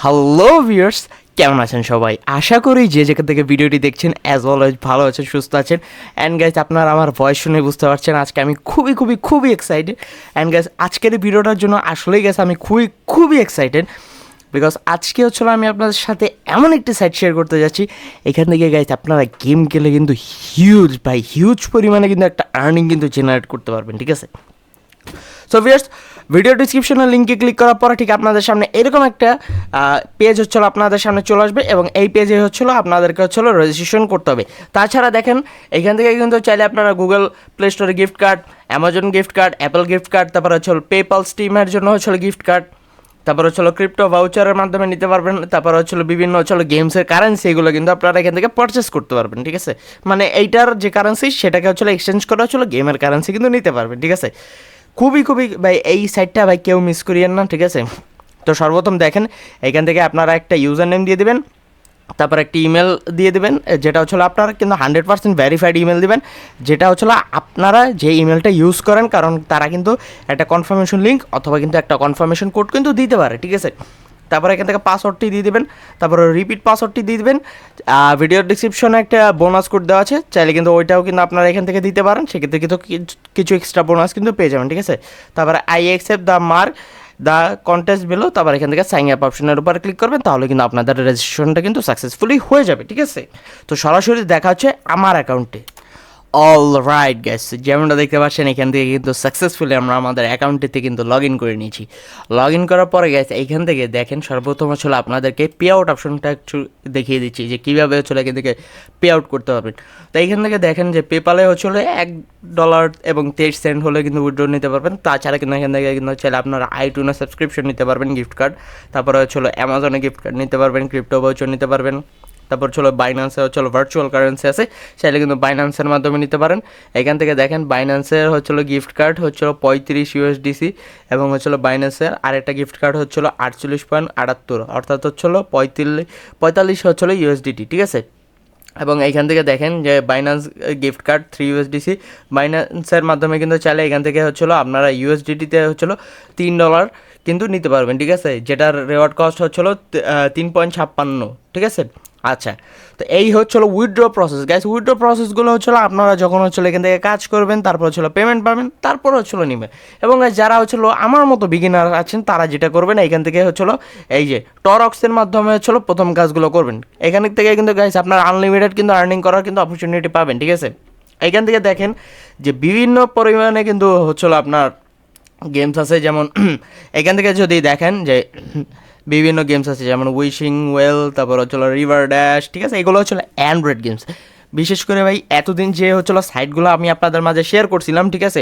Hello viewers, কেমন আছেন সবাই? আশা করি যে যেখান থেকে ভিডিওটি দেখছেন অ্যাজ অলওয়েজ ভালো আছেন, সুস্থ আছেন। অ্যান্ড গাইজ, আপনারা আমার ভয়েস শুনে বুঝতে পারছেন আজকে আমি খুবই এক্সাইটেড। অ্যান্ড গাইজ, আজকের এই ভিডিওটার জন্য আসলেই গাইজ আমি খুবই এক্সাইটেড, বিকজ আজকে হচ্ছিল আমি আপনাদের সাথে এমন একটি সাইট শেয়ার করতে যাচ্ছি, এখান থেকে গাইজ আপনারা গেম খেলে কিন্তু হিউজ পরিমাণে কিন্তু একটা আর্নিং কিন্তু জেনারেট করতে পারবেন, ঠিক আছে? সো ভিউয়ার্স, ভিডিও ডিসক্রিপশনের লিঙ্কে ক্লিক করার পরে ঠিক আপনাদের সামনে এরকম একটা পেজ হচ্ছিল আপনাদের সামনে চলে আসবে, এবং এই পেজে হচ্ছিল আপনাদেরকে হচ্ছিল রেজিস্ট্রেশন করতে হবে। তাছাড়া দেখেন এখান থেকে কিন্তু চাইলে আপনারা গুগল প্লে স্টোরে gift card, Amazon gift card, Apple gift card, তারপর হচ্ছিল পেপাল স্টিমের জন্য হচ্ছিল গিফট কার্ড, তারপর হচ্ছিল ক্রিপ্টো ভাউচারের মাধ্যমে নিতে পারবেন, তারপর হচ্ছিল বিভিন্ন হচ্ছিল গেমসের কারেন্সি, এগুলো কিন্তু আপনারা এখান থেকে পারচেস করতে পারবেন, ঠিক আছে? মানে এইটার যে কারেন্সি সেটাকে হচ্ছিল এক্সচেঞ্জ করা হচ্ছিল গেমের কারেন্সি কিন্তু নিতে পারবেন, ঠিক আছে? খুবই ভাই এই সাইটটা ভাই কেউ মিস করিয়েন না, ঠিক আছে? তো সর্বপ্রথম দেখেন এখান থেকে আপনারা একটা ইউজার নেম দিয়ে দেবেন, তারপর একটা ইমেল দিয়ে দেবেন, যেটা হচ্ছিল আপনারা কিন্তু 100% ভেরিফাইড ইমেল দেবেন, যেটা হচ্ছিল আপনারা যে ইমেলটা ইউজ করেন, কারণ তারা কিন্তু একটা কনফার্মেশন লিঙ্ক অথবা কিন্তু একটা কনফার্মেশন কোড কিন্তু দিতে পারে, ঠিক আছে? তারপরে এখান থেকে পাসওয়ার্ডটি দিয়ে দেবেন, তারপরে রিপিট পাসওয়ার্ডটি দিয়ে দেবেন। ভিডিওর ডিসক্রিপশনে একটা বোনাস কোড দেওয়া আছে, চাইলে কিন্তু ওইটাও কিন্তু আপনারা এখান থেকে দিতে পারেন, সেক্ষেত্রে কিন্তু কিছু এক্সট্রা বোনাস কিন্তু পেয়ে যাবেন, ঠিক আছে? তারপরে I accept the contest below, তারপর এখান থেকে সাইন আপ অপশনের উপর ক্লিক করবেন, তাহলে কিন্তু আপনাদের রেজিস্ট্রেশনটা কিন্তু সাকসেসফুলি হয়ে যাবে, ঠিক আছে? তো সরাসরি দেখা হচ্ছে আমার অ্যাকাউন্টে। অল রাইট গ্যাস, যেমনটা দেখতে পাচ্ছেন এখান থেকে কিন্তু সাকসেসফুলি আমরা আমাদের অ্যাকাউন্টটিতে কিন্তু লগ ইন করে নিয়েছি। লগ ইন করার পরে গ্যাস এইখান থেকে দেখেন সর্বপ্রথম আসলে আপনাদেরকে পে আউট অপশনটা একটু দেখিয়ে দিচ্ছি যে কীভাবে হচ্ছিল এখান থেকে পে আউট করতে পারবেন। তো এইখান থেকে দেখেন যে পেপালে হচ্ছিল $1.23 হলে কিন্তু উইথড্র নিতে পারবেন। তাছাড়া কিন্তু এখান থেকে কিন্তু চাইলে আপনারা আইটিউনে সাবস্ক্রিপশন নিতে পারবেন, গিফট কার্ড, তারপরে হচ্ছিল অ্যামাজনে গিফট কার্ড নিতে পারবেন, ক্রিপ্টো ভাউচার নিতে পারবেন, তারপর হলো বাইন্যান্সে হচ্ছিল ভার্চুয়াল কারেন্সি আছে, চাইলে কিন্তু বাইন্যান্সের মাধ্যমে নিতে পারেন। এখান থেকে দেখেন বাইন্যান্সের হচ্ছিল গিফট কার্ড হচ্ছিল $35 এবং হচ্ছিল বাইন্যান্সের আরেকটা গিফট কার্ড হচ্ছিল 48.78, অর্থাৎ হচ্ছিল 45 হচ্ছিল USDT, ঠিক আছে? এবং এইখান থেকে দেখেন যে বাইন্যান্স গিফট কার্ড $3, বাইন্যান্সের মাধ্যমে কিন্তু চাইলে এখান থেকে হচ্ছিল আপনারা USDTতে হচ্ছিল $3 কিন্তু নিতে পারবেন, ঠিক আছে? যেটার রেওয়ার্ড কস্ট হচ্ছিল 3.56, ঠিক আছে? আচ্ছা, তো এই হচ্ছিল উইথড্র প্রসেস গাইস। উইথড্র প্রসেসগুলো হচ্ছিল আপনারা যখন হচ্ছিল এখান থেকে কাজ করবেন, তারপর হচ্ছিল পেমেন্ট পাবেন, তারপর হচ্ছিল নেবেন। এবং যারা হচ্ছিল আমার মতো বিগিনার আছেন তারা যেটা করবেন এখান থেকে হচ্ছিল এই যে টরক্সের মাধ্যমে হচ্ছিল প্রথম কাজগুলো করবেন। এখান থেকে কিন্তু গাইস আপনার আনলিমিটেড কিন্তু আর্নিং করার কিন্তু অপরচুনিটি পাবেন, ঠিক আছে? এখান থেকে দেখেন যে বিভিন্ন পরিমাণে কিন্তু হচ্ছিল আপনার গেমস আছে, যেমন এখান থেকে যদি দেখেন যে বিভিন্ন গেমস আছে যেমন উইশিং ওয়েল, তারপর হচ্ছিল রিভার ড্যাশ, ঠিক আছে? এগুলো হচ্ছিল অ্যান্ড্রয়েড গেমস। বিশেষ করে ভাই এতদিন যে হচ্ছিল সাইটগুলো আমি আপনাদের মাঝে শেয়ার করছিলাম, ঠিক আছে,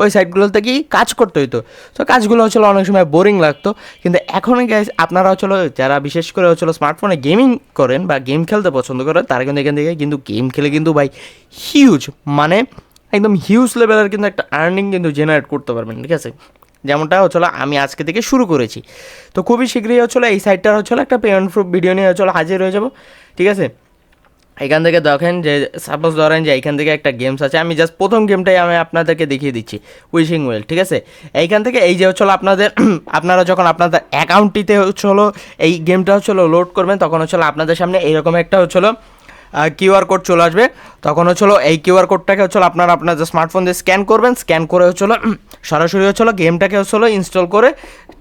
ওই সাইটগুলোতে কি কাজ করতে হইতো, তো কাজগুলো হচ্ছিল অনেক সময় বোরিং লাগতো। কিন্তু এখন গাইস আপনারা হচ্ছিল যারা বিশেষ করে হচ্ছিল স্মার্টফোনে গেমিং করেন বা গেম খেলতে পছন্দ করেন, তারা কিন্তু এখান থেকে কিন্তু গেম খেলে কিন্তু ভাই হিউজ, মানে একদম হিউজ লেভেলের কিন্তু একটা আর্নিং কিন্তু জেনারেট করতে পারবেন, ঠিক আছে? যেমনটা হচ্ছিল আমি আজকে থেকে শুরু করেছি। তো খুবই শীঘ্রই হচ্ছিলো এই সাইটটার হচ্ছিলো একটা পেমেন্ট প্রুফ ভিডিও নিয়ে হচ্ছিলো হাজির হয়ে যাব, ঠিক আছে? এখান থেকে দেখেন যে সাপোজ ধরেন যে এইখান থেকে একটা গেমস আছে, আমি জাস্ট প্রথম গেমটাই আমি আপনাদেরকে দেখিয়ে দিচ্ছি, উইশিং ওয়েল, ঠিক আছে? এইখান থেকে এই যে হচ্ছিলো আপনারা যখন আপনাদের অ্যাকাউন্টটিতে হচ্ছিলো এই গেমটা হচ্ছিলো লোড করবেন, তখন হচ্ছিলো আপনাদের সামনে এইরকম একটা হচ্ছিলো কিউআর কোড চলে আসবে। তখন হচ্ছিলো এই কিউআর কোডটাকে হচ্ছিলো আপনারা আপনাদের স্মার্টফোন দিয়ে স্ক্যান করবেন, স্ক্যান করে হচ্ছিলো সরাসরি হচ্ছিলো গেমটাকে হচ্ছিলো ইনস্টল করে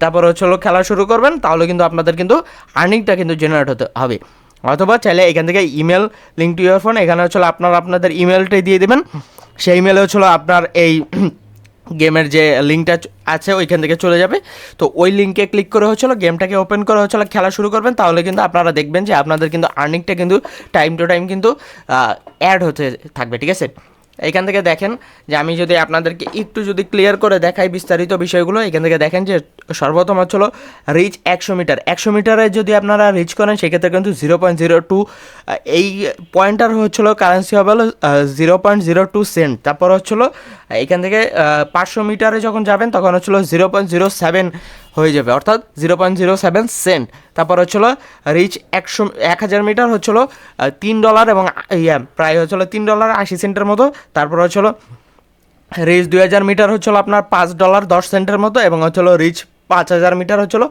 তারপর হচ্ছিলো খেলা শুরু করবেন, তাহলে কিন্তু আপনাদের কিন্তু আর্নিংটা কিন্তু জেনারেট হতে হবে। অথবা চাইলে এখান থেকে email link to your phone, এখানে হচ্ছিলো আপনারা আপনাদের ইমেলটাই দিয়ে দেবেন, সেই ইমেলে হচ্ছিলো আপনার এই গেমের যে লিঙ্কটা আছে ওইখান থেকে চলে যাবে। তো ওই লিঙ্কে ক্লিক করে হচ্ছিলো গেমটাকে ওপেন করে হচ্ছিলো খেলা শুরু করবেন, তাহলে কিন্তু আপনারা দেখবেন যে আপনাদের কিন্তু আর্নিংটা কিন্তু টাইম টু টাইম কিন্তু অ্যাড হতে থাকবে, ঠিক আছে? এইখান থেকে দেখেন যে আমি যদি আপনাদেরকে একটু যদি ক্লিয়ার করে দেখাই বিস্তারিত বিষয়গুলো, এখান থেকে দেখেন যে সর্বপ্রথম হচ্ছিলো রিচ 100 মিটার, 100 মিটারে যদি আপনারা রিচ করেন সেক্ষেত্রে কিন্তু 0.02 এই পয়েন্টার হচ্ছিলো কারেন্সি হবে হলো 0.02 সেন্ট। তারপর হচ্ছিলো এখান থেকে 500 মিটারে যখন যাবেন তখন হচ্ছিলো 0.07 হয়ে যাবে, অর্থাৎ 0.07 সেন্ট। তারপর হচ্ছিলো রিচ 1000 মিটার হচ্ছিলো $3 এবং প্রায় হচ্ছিলো $3.80 মতো। তারপর হচ্ছিলো রিচ 2000 মিটার হচ্ছিলো আপনার $5.10 মতো, এবং হচ্ছিলো রিচ 5000 মিটার হচ্ছিল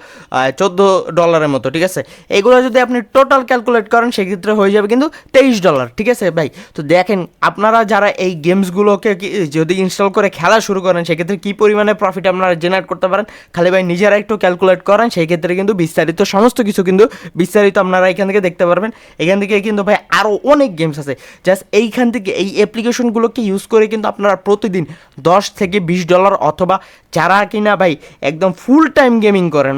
$14 মতো, ঠিক আছে। এগুলো যদি আপনি টোটাল ক্যালকুলেট করেন সেক্ষেত্রে হয়ে যাবে কিন্তু $23, ঠিক আছে ভাই। তো দেখেন আপনারা যারা এই গেমসগুলোকে যদি ইনস্টল করে খেলা শুরু করেন সেক্ষেত্রে কী পরিমাণে প্রফিট আপনারা জেনারেট করতে পারেন, খালি ভাই নিজেরা একটু ক্যালকুলেট করেন, সেই ক্ষেত্রে কিন্তু বিস্তারিত সমস্ত কিছু কিন্তু বিস্তারিত আপনারা এখান থেকে দেখতে পারবেন। এখান থেকে কিন্তু ভাই আরও অনেক গেমস আছে, জাস্ট এইখান থেকে এই অ্যাপ্লিকেশনগুলোকে ইউজ করে কিন্তু আপনারা প্রতিদিন $10 থেকে $20 অথবা যারা কিনা ভাই একদম ফুল টাইম গেমিং করেন,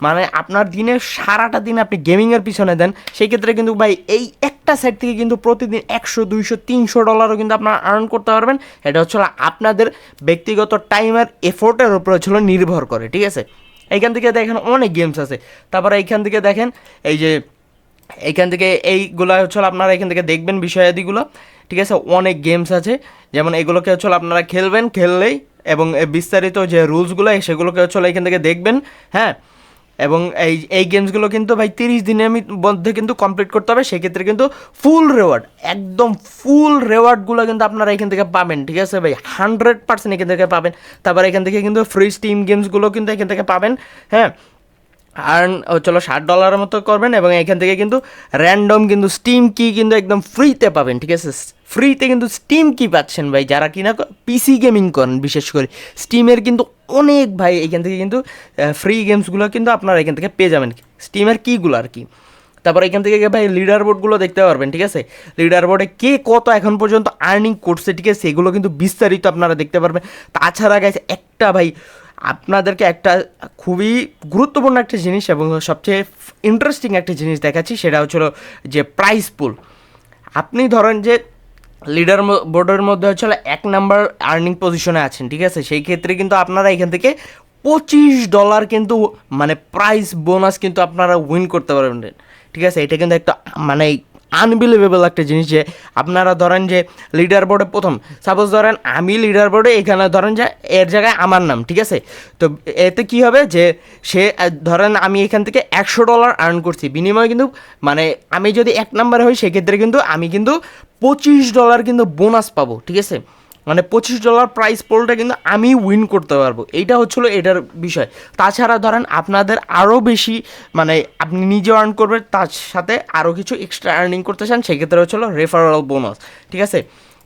মানে আপনার দিনের সারাটা দিন আপনি গেমিংয়ের পিছনে দেন, সেই ক্ষেত্রে কিন্তু ভাই এই একটা সাইট থেকে কিন্তু প্রতিদিন $100, $200, $300 কিন্তু আপনারা আর্ন করতে পারবেন। এটা হচ্ছে আপনাদের ব্যক্তিগত টাইম আর এফোর্টের উপর হচ্ছে নির্ভর করে, ঠিক আছে। এইখান থেকে দেখেন অনেক গেমস আছে। তারপরে এইখান থেকে দেখেন এই যে এইখান থেকে এইগুলো হচ্ছে আপনারা এখান থেকে দেখবেন বিষয়াদিগুলো, ঠিক আছে। অনেক গেমস আছে, যেমন এগুলোকে হচ্ছে আপনারা খেললেই এবং বিস্তারিত যে রুলসগুলো সেগুলোকে হচ্ছে এখান থেকে দেখবেন, হ্যাঁ। এবং এই গেমসগুলো কিন্তু ভাই 30 দিনের মধ্যে কিন্তু কমপ্লিট করতে হবে, সেক্ষেত্রে কিন্তু ফুল রেওয়ার্ড, একদম ফুল রেওয়ার্ডগুলো কিন্তু আপনারা এখান থেকে পাবেন, ঠিক আছে ভাই, 100% এখান থেকে পাবেন। তারপর এখান থেকে কিন্তু ফ্রি স্টিম গেমসগুলো কিন্তু এখান থেকে পাবেন, হ্যাঁ। আর্ন চলো $60 মতো করবেন এবং এখান থেকে কিন্তু র্যান্ডম কিন্তু স্টিম কি কিন্তু একদম ফ্রিতে পাবেন, ঠিক আছে। ফ্রিতে কিন্তু স্টিম কি পাচ্ছেন ভাই, যারা কিনা পিসি গেমিং করেন বিশেষ করে স্টিমের কিন্তু অনেক ভাই এখান থেকে কিন্তু ফ্রি গেমসগুলো কিন্তু আপনারা এখান থেকে পেয়ে যাবেন, স্টিমের কিগুলো আর কি। তারপর এখান থেকে ভাই লিডার বোর্ডগুলো দেখতে পারবেন, ঠিক আছে। লিডার বোর্ডে কে কত এখন পর্যন্ত আর্নিং করছে, ঠিক আছে, এগুলো কিন্তু বিস্তারিত আপনারা দেখতে পারবেন। তাছাড়া গেছে একটা ভাই আপনাদেরকে একটা খুবই গুরুত্বপূর্ণ একটা জিনিস এবং সবচেয়ে ইন্টারেস্টিং একটা জিনিস দেখাচ্ছি, সেটা হচ্ছিল যে প্রাইস পুল। আপনি ধরেন যে লিডার বোর্ডের মধ্যে হচ্ছে 1 নাম্বার আর্নিং পজিশনে আছেন, ঠিক আছে, সেই ক্ষেত্রে কিন্তু আপনারা এখান থেকে $25 কিন্তু মানে প্রাইস বোনাস কিন্তু আপনারা উইন করতে পারবেন, ঠিক আছে। এটা কিন্তু একটা মানে আনবিলিভেবল একটা জিনিস যে আপনারা ধরেন যে লিডার বোর্ডে প্রথম, সাপোজ ধরেন আমি লিডার বোর্ডে এখানে ধরেন যে এর জায়গায় আমার নাম, ঠিক আছে। তো এতে কি হবে যে সে ধরেন আমি এখান থেকে $100 আর্ন করছি, বিনিময়ে কিন্তু মানে আমি যদি 1 নাম্বার হই সেক্ষেত্রে কিন্তু আমি কিন্তু $25 কিন্তু বোনাস পাবো, ঠিক আছে। মানে $25 প্রাইস পোলটা কিন্তু আমি উইন করতে পারবো, এইটা হচ্ছিলো এটার বিষয়। তাছাড়া ধরেন আপনাদের আরও বেশি মানে আপনি নিজে আর্ন করবেন, তার সাথে আরও কিছু এক্সট্রা আর্নিং করতে চান, সেক্ষেত্রে হচ্ছিলো রেফারেল বোনাস, ঠিক আছে।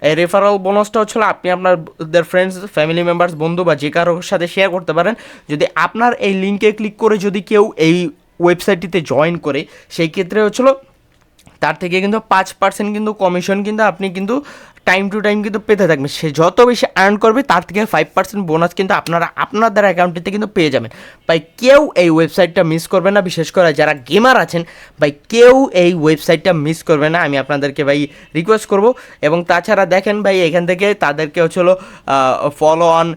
এই রেফারেল বোনাসটা হচ্ছিলো আপনি আপনাদের ফ্রেন্ডস, ফ্যামিলি মেম্বার্স, বন্ধু বা যে কারোর সাথে শেয়ার করতে পারেন। যদি আপনার এই লিঙ্কে ক্লিক করে যদি কেউ এই ওয়েবসাইটটিতে জয়েন করে, সেই ক্ষেত্রে হচ্ছিলো তার থেকে কিন্তু 5% কিন্তু কমিশন কিন্তু আপনি কিন্তু টাইম টু টাইম কিন্তু পেতে থাকবেন। সে যত বেশি আর্ন করবে তার থেকে 5% বোনাস কিন্তু আপনারা আপনাদের অ্যাকাউন্টটিতে কিন্তু পেয়ে যাবেন। ভাই কেউ এই ওয়েবসাইটটা মিস করবে না, বিশেষ করে যারা গেমার আছেন ভাই কেউ এই ওয়েবসাইটটা মিস করবে না, আমি আপনাদেরকে ভাই রিকোয়েস্ট করব। এবং তাছাড়া দেখেন ভাই এখান থেকে তাদেরকে হচ্ছিলো follow on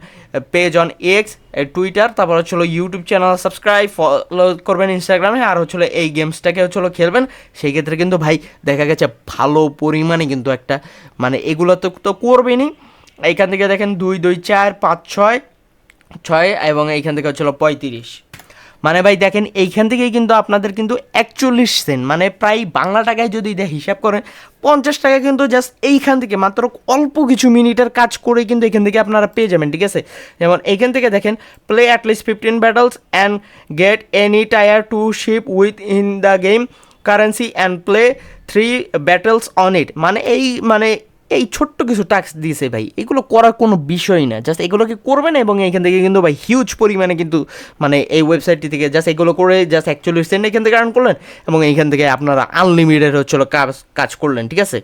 page on x, Twitter, তারপর হচ্ছিলো ইউটিউব চ্যানেল সাবস্ক্রাইব, ফলো করবেন ইনস্টাগ্রামে, আর হচ্ছিলো এই গেমসটাকে হচ্ছিলো খেলবেন। সেই ক্ষেত্রে কিন্তু ভাই দেখা গেছে ভালো পরিমাণে কিন্তু একটা মানে এগুলো তো করবেনই। এইখান থেকে দেখেন 2, 2, 4, 5, 6 এবং এইখান থেকে হচ্ছিলো 35। মানে ভাই দেখেন এইখান থেকেই কিন্তু আপনাদের কিন্তু 41 সেন্ট, মানে প্রায় বাংলা টাকায় যদি হিসাব করেন 50 টাকা কিন্তু জাস্ট এইখান থেকে মাত্র অল্প কিছু মিনিটের কাজ করে কিন্তু এখান থেকে আপনারা পেয়ে যাবেন, ঠিক আছে। যেমন এইখান থেকে দেখেন play at least 15 battles and get any tyre two sheep with in the game currency and play 3 battles on it. মানে এই ছোট্ট কিছু টাস্ক দিয়েছে ভাই, এগুলো করার কোনো বিষয় না, জাস্ট এগুলোকে করবেন এবং এখান থেকে কিন্তু ভাই হিউজ পরিমাণে কিন্তু মানে এই ওয়েবসাইটটি থেকে জাস্ট এগুলো করে জাস্ট 41 সেন্ট এখান থেকে আর্ন করলেন এবং এইখান থেকে আপনারা আনলিমিটেড হচ্ছিলো কাজ করলেন, ঠিক আছে।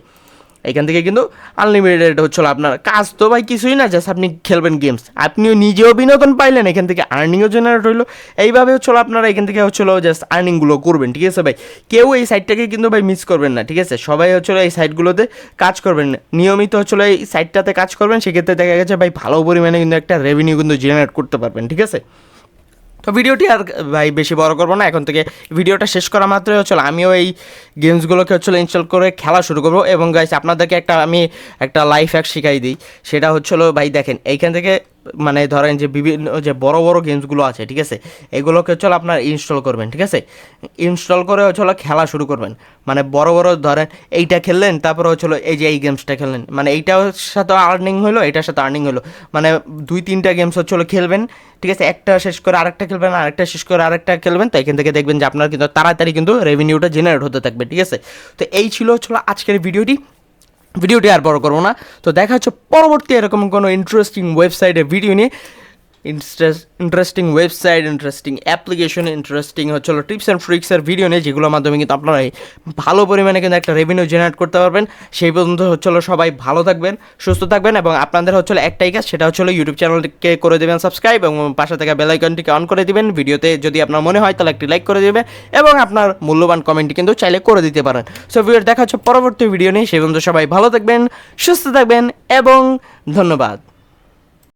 এখান থেকে কিন্তু আনলিমিটেড হচ্ছিলো আপনার কাজ, তো ভাই কিছুই না, জাস্ট আপনি খেলবেন গেমস, আপনিও নিজেও বিনোদন পাইলেন, এখান থেকে আর্নিংও জেনারেট হইলো। এইভাবে হচ্ছিলো আপনারা এখান থেকে হচ্ছিলো জাস্ট আর্নিংগুলো করবেন, ঠিক আছে ভাই। কেউ এই সাইটটাকে কিন্তু ভাই মিস করবেন না, ঠিক আছে। সবাই হচ্ছিলো এই সাইটগুলোতে কাজ করবেন, নিয়মিত হচ্ছিলো এই সাইটটাতে কাজ করবেন, সেক্ষেত্রে দেখা গেছে ভাই ভালো পরিমাণে কিন্তু একটা রেভিনিউ কিন্তু জেনারেট করতে পারবেন, ঠিক আছে। তো ভিডিওটি আর ভাই বেশি বড় করবো না, এখন থেকে ভিডিওটা শেষ করা মাত্রই হচ্ছিলো আমিও এই গেমসগুলোকে হচ্ছিলো ইনস্টল করে খেলা শুরু করবো। এবং গাইস আপনাদেরকে আমি একটা লাইফ হ্যাক শিখাই দিই, সেটা হচ্ছিলো ভাই দেখেন এইখান থেকে মানে ধরেন যে বিভিন্ন যে বড় বড় গেমসগুলো আছে, ঠিক আছে, এগুলোকে হচ্ছে আপনার ইনস্টল করবেন, ঠিক আছে। ইনস্টল করে হচ্ছে খেলা শুরু করবেন, মানে বড় বড় ধরেন এইটা খেললেন, তারপরে হচ্ছে এই যে এই গেমসটা খেললেন, মানে এইটার সাথে আর্নিং হলো, এটার সাথে আর্নিং হলো, মানে 2-3টা গেমস হচ্ছে খেলবেন, ঠিক আছে, একটা শেষ করে আরেকটা খেলবেন, আরেকটা শেষ করে আরেকটা খেলবেন, তো এখান থেকে দেখবেন যে আপনার কিন্তু তাড়াতাড়ি কিন্তু রেভিনিউটা জেনারেট হতে থাকবে, ঠিক আছে। তো এই ছিল আজকের ভিডিওটি আর বড় করবো না। তো দেখা হচ্ছে পরবর্তী এরকম কোনো ইন্টারেস্টিং ওয়েবসাইটের ভিডিও নিয়ে। Interesting website, interesting application, interesting হচ্ছে টিপস অ্যান্ড ট্রিক্সের ভিডিও নিয়ে, যেগুলোর মাধ্যমে কিন্তু আপনারা ভালো পরিমাণে কিন্তু একটা রেভিনিউ জেনারেট করতে পারবেন। সেই পর্যন্ত হচ্ছে সবাই ভালো থাকবেন, সুস্থ থাকবেন, এবং আপনাদের হচ্ছে একটাই কাজ, সেটা হচ্ছে ইউটিউব চ্যানেলটিকে করে দেবেন সাবস্ক্রাইব, এবং পাশে থাকা বেল আইকনটিকে অন করে দিবেন। ভিডিওতে যদি আপনার মনে হয় তাহলে একটি লাইক করে দেবেন, এবং আপনার মূল্যবান কমেন্টটি কিন্তু চাইলে করে দিতে পারেন। সো ভিডিও দেখা হচ্ছে পরবর্তী ভিডিও নিয়ে, সেই পর্যন্ত সবাই ভালো থাকবেন, সুস্থ থাকবেন, এবং ধন্যবাদ।